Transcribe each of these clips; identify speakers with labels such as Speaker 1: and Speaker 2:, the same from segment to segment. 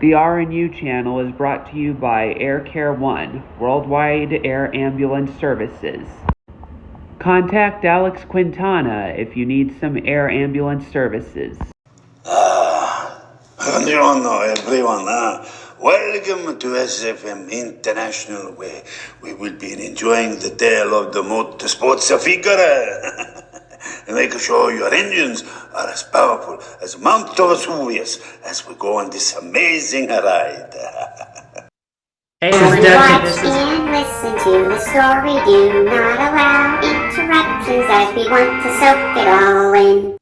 Speaker 1: The R&U channel is brought to you by Air Care One, Worldwide Air Ambulance Services. Contact Alex Quintana if you need some air ambulance services.
Speaker 2: Buongiorno everyone. Welcome to SFM International, where we will be enjoying the tale of the motorsports figure. Make sure your engines are as powerful as Mount Vesuvius as we go on this amazing ride.
Speaker 3: Hey,
Speaker 4: Watch and listen to the story. Do not allow interruptions as we want to soak it all in.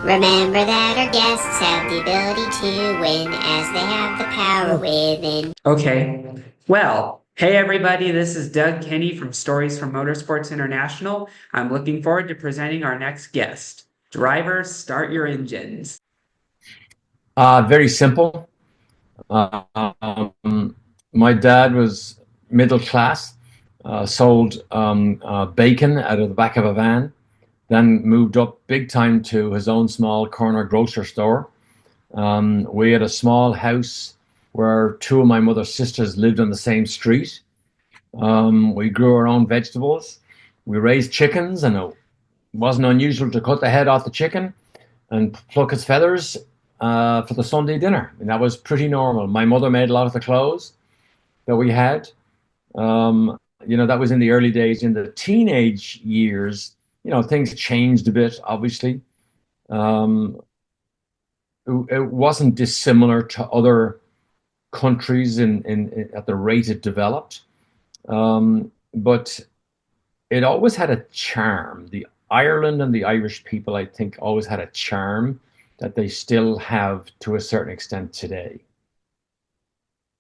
Speaker 4: Remember that our guests have the ability to win as they have the power within.
Speaker 3: Okay. Well, hey everybody, this is Doug Kenny from Stories from Motorsports International. I'm looking forward to presenting our next guest. Drivers, start your engines.
Speaker 5: Very simple. My dad was middle class, sold bacon out of the back of a van, then moved up big time to his own small corner grocery store. We had a small house where two of my mother's sisters lived on the same street. We grew our own vegetables. We raised chickens, and it wasn't unusual to cut the head off the chicken and pluck its feathers for the Sunday dinner. And that was pretty normal. My mother made a lot of the clothes that we had. That was in the early days. In the teenage years, things changed a bit, obviously. It wasn't dissimilar to other countries in at the rate it developed. But it always had a charm. The Ireland and the Irish people, I think, always had a charm that they still have to a certain extent today.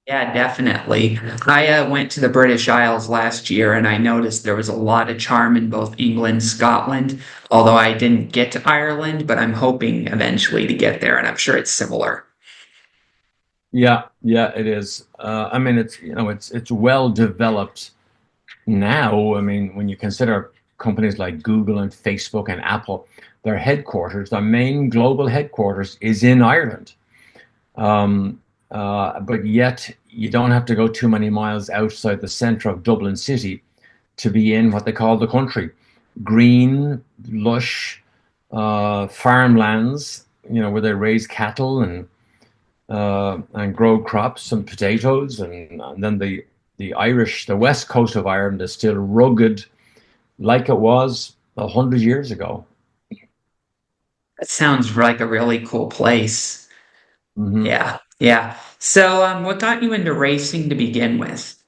Speaker 3: Yeah, definitely. I went to the British Isles last year and I noticed there was a lot of charm in both England and Scotland, although I didn't get to Ireland, but I'm hoping eventually to get there, and I'm sure it's similar.
Speaker 5: Yeah, it is. It's well developed now. I mean, when you consider companies like Google and Facebook and Apple, their headquarters, their main global headquarters is in Ireland. But yet you don't have to go too many miles outside the centre of Dublin City to be in what they call the country. Green, lush farmlands, where they raise cattle and grow crops and potatoes. And then the Irish, the west coast of Ireland is still rugged like it was 100 years ago.
Speaker 3: That sounds like a really cool place.
Speaker 5: Mm-hmm.
Speaker 3: Yeah. So what got you into racing to begin with?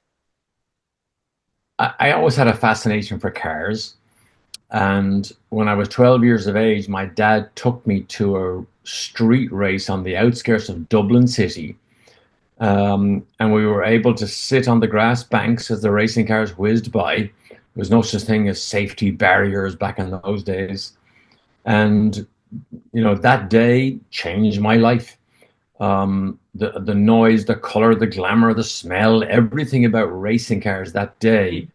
Speaker 5: I always had a fascination for cars. And when I was 12 years of age, my dad took me to a street race on the outskirts of Dublin City. And we were able to sit on the grass banks as the racing cars whizzed by. There was no such thing as safety barriers back in those days. And, that day changed my life. The noise, the color, the glamour, the smell, everything about racing cars that day.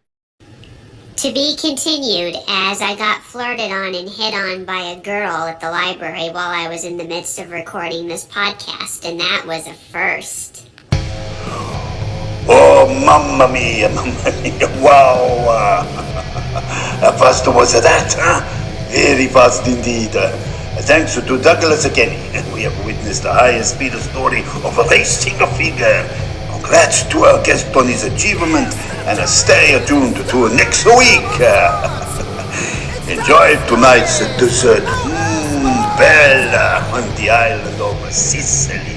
Speaker 4: To be continued, as I got flirted on and hit on by a girl at the library while I was in the midst of recording this podcast, and that was a first.
Speaker 2: Oh, mamma mia, wow. Fast was that, huh? Very fast indeed. Thanks to Douglas Kenny, we have witnessed the highest speed story of a racing figure. Congrats to our guest on his achievement, and stay tuned to next week. Enjoy tonight's dessert, Bella, on the island of Sicily.